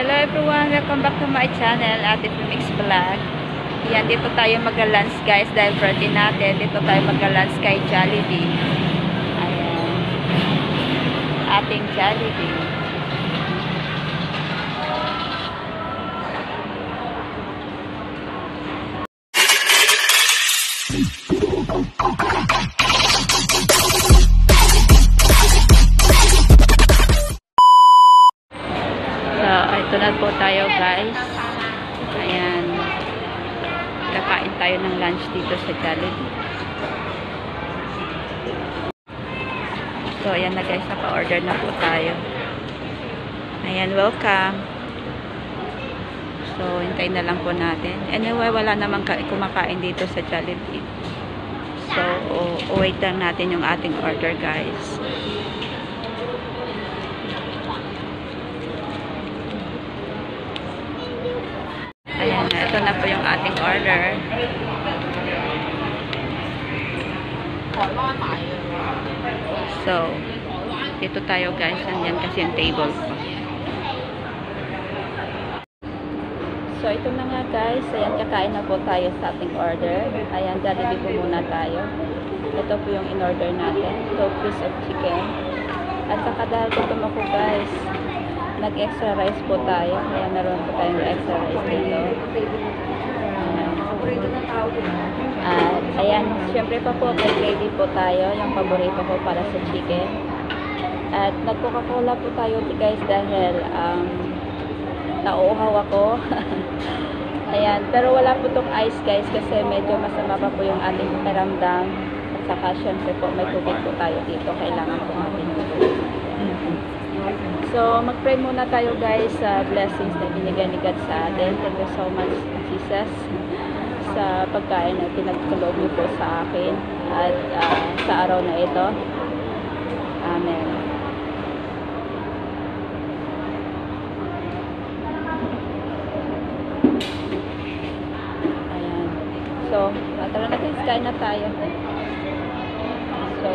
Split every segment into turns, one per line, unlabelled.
Hello everyone! Welcome back to my channel, Ate Mix Vlog. Yan, dito tayo mag-lunch guys dahil birthday natin. Dito tayo mag-lunch kay Jollibee. Ayan. Ating Jollibee. Ito na po tayo guys. Ayan. Kakain tayo ng lunch dito sa Jollibee. So ayan na guys, naka-order na po tayo. Ayan, welcome. So hintayin na lang po natin. Anyway, wala namang kumakain dito sa Jollibee. So wait lang natin yung ating order guys. Ayan, ito na po yung ating order. So, dito tayo guys. Andyan kasi yung table ko. So, ito na nga guys. Ayan, kakain na po tayo sa ating order. Ayan, Jollibee po muna tayo. Ito po yung in-order natin. 2 piece of chicken. At saka dahil gutom ako guys, nag-extra rice po tayo. Kaya meron po tayong extra rice dito. At ayan, syempre pa po may gravy po tayo. Yung paborito ko para sa chicken. At nag-Coca-Cola po tayo guys dahil nauuhaw ako. Ayan, pero wala po itong ice guys kasi medyo masama pa po yung ating pakiramdam. At saka syempre po may tubig po tayo dito. Kailangan po natin tubig. So, mag-pray muna tayo guys sa blessings na binigay ni God sa atin. Thank you so much, Jesus, sa pagkain na pinagkaloob niyo po sa akin at sa araw na ito. Amen. Ayan. So, tara natin, kain na tayo. So,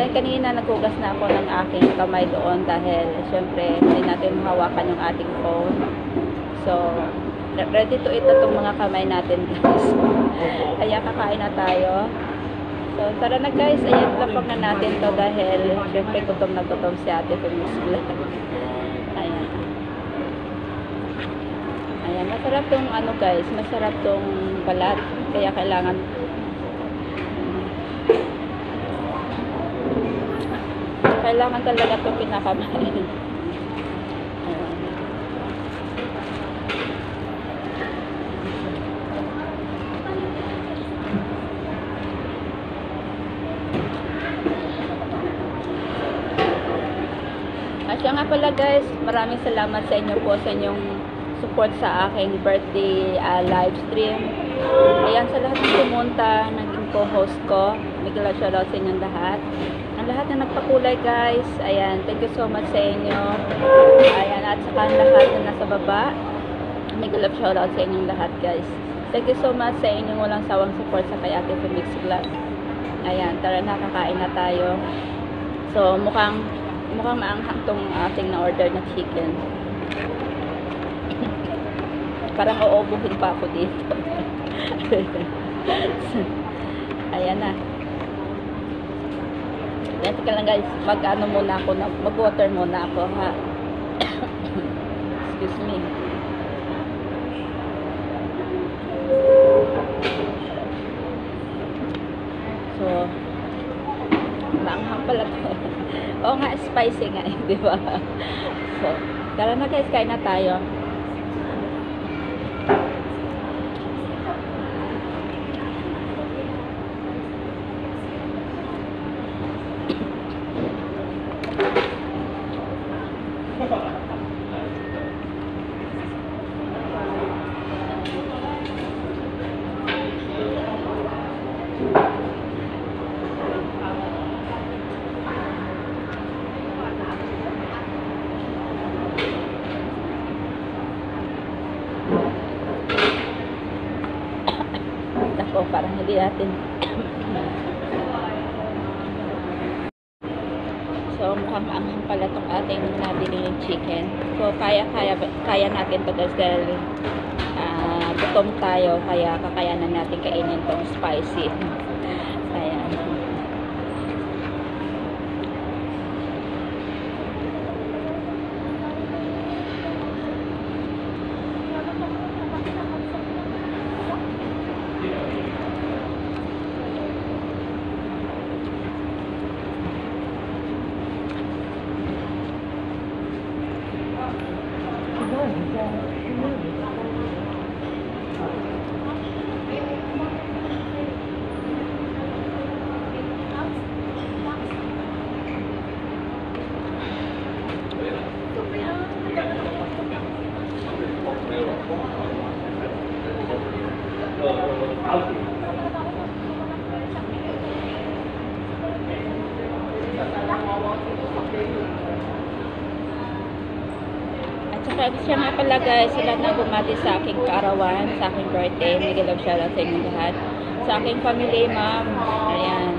kanina naghugas na ako ng aking kamay doon dahil syempre hindi natin mahawakan yung ating phone. So, ready to eat na itong mga kamay natin guys. Kaya kakain na tayo. So, tara na guys. Ayan, lapag na natin to dahil syempre gutom na gutom si Ate Mix Vlog. Ayan. Ayan, masarap tong ano guys, masarap tong balat. Kaya kailangan talaga ito pinakamain. At siya nga pala guys, maraming salamat sa inyo po sa inyong support sa aking birthday live stream. Ayan, sa lahat ng pumunta, naging co-host ko, bigla shoutout sa inyong lahat. Ang lahat na nagpakulay guys, ayan, thank you so much sa inyo. Ayan, at saka ang lahat na nasa baba, bigla shoutout sa inyong lahat guys. Thank you so much sa inyong walang sawang support sa kay Ate Mix Vlog. Ayan, tara na, kakain na tayo. So, mukhang maanghang tong ating na-order na chicken. Parang uubuhin pa ako dito. Ayan na. Yan, tika lang guys, mag-ano muna ako, mag-water muna ako ha. Excuse me. So, maanghang pala to. Oo nga, spicy nga eh, di ba? So, tara na guys, kain na tayo. Parang hindi natin so mukhang maanghang pala itong ating nabili yung chicken. So, kaya natin to guys dahil gutom tayo, kaya kakayanan natin kainin tong spicy. Ayan. At saka siya nga pala guys, sila na bumati sa aking kaarawan, sa aking birthday. Miguel of shoutout sa inyong lahat. Sa aking family, ma'am. Ayan.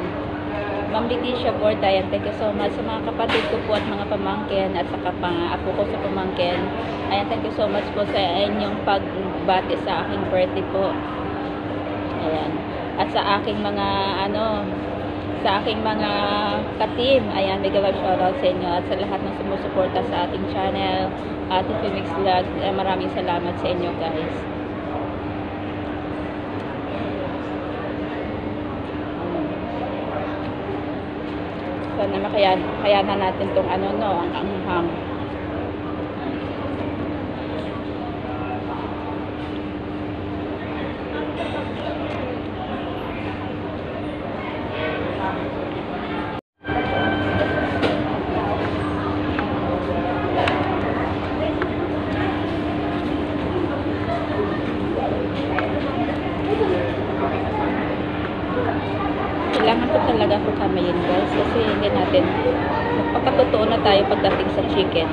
Ma'am Leticia Borday, thank you so much sa mga kapatid ko po at mga pamangkin at saka ako ko sa pamangkin. Ayan, thank you so much po sa inyong pagbati sa aking birthday po. Ayan. At sa aking mga sa aking mga ka-team. Ayan, mega love shoutout sa inyo at sa lahat ng sumusuporta sa ating channel, ating Phoenix Vlog. Maraming salamat sa inyo guys. Sana makayanan natin tong ang anghang. Kailangan ko talaga ako kamayin guys kasi hindi natin magpakatotoo na tayo pagdating sa chicken.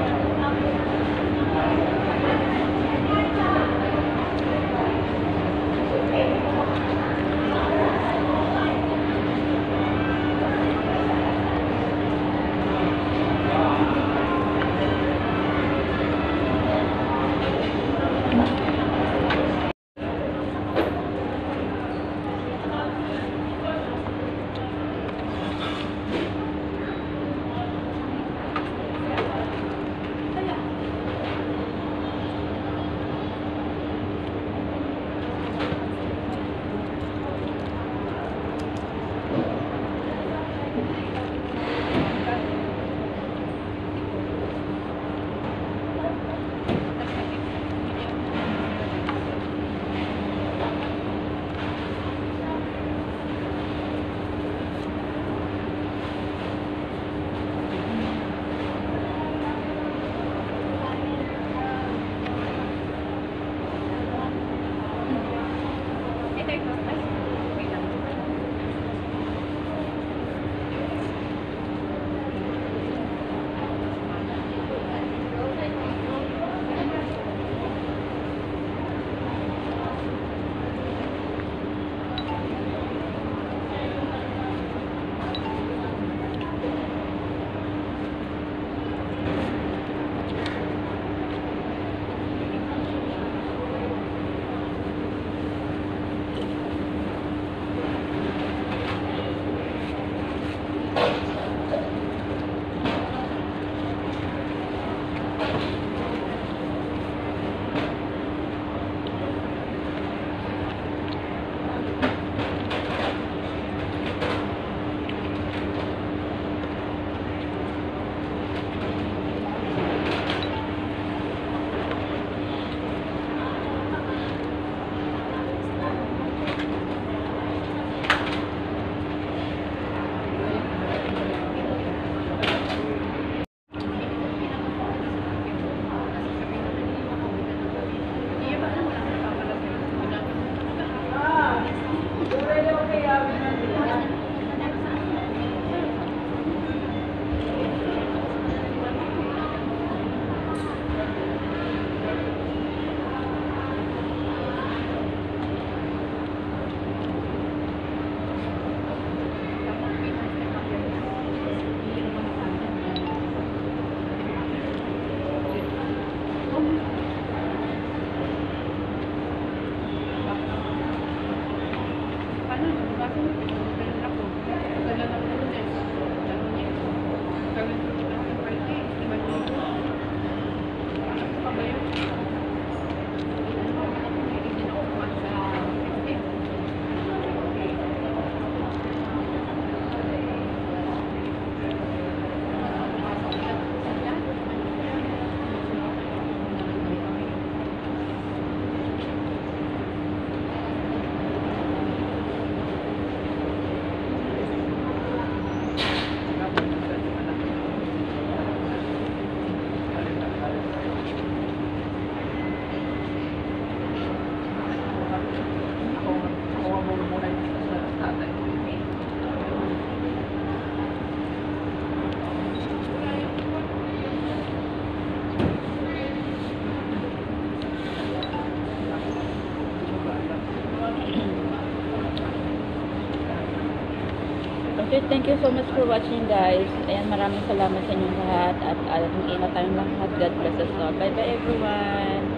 Okay, thank you so much for watching guys. Ayan, maraming salamat sa inyong lahat at mag-ingat tayong lahat. God bless us all. Bye bye everyone.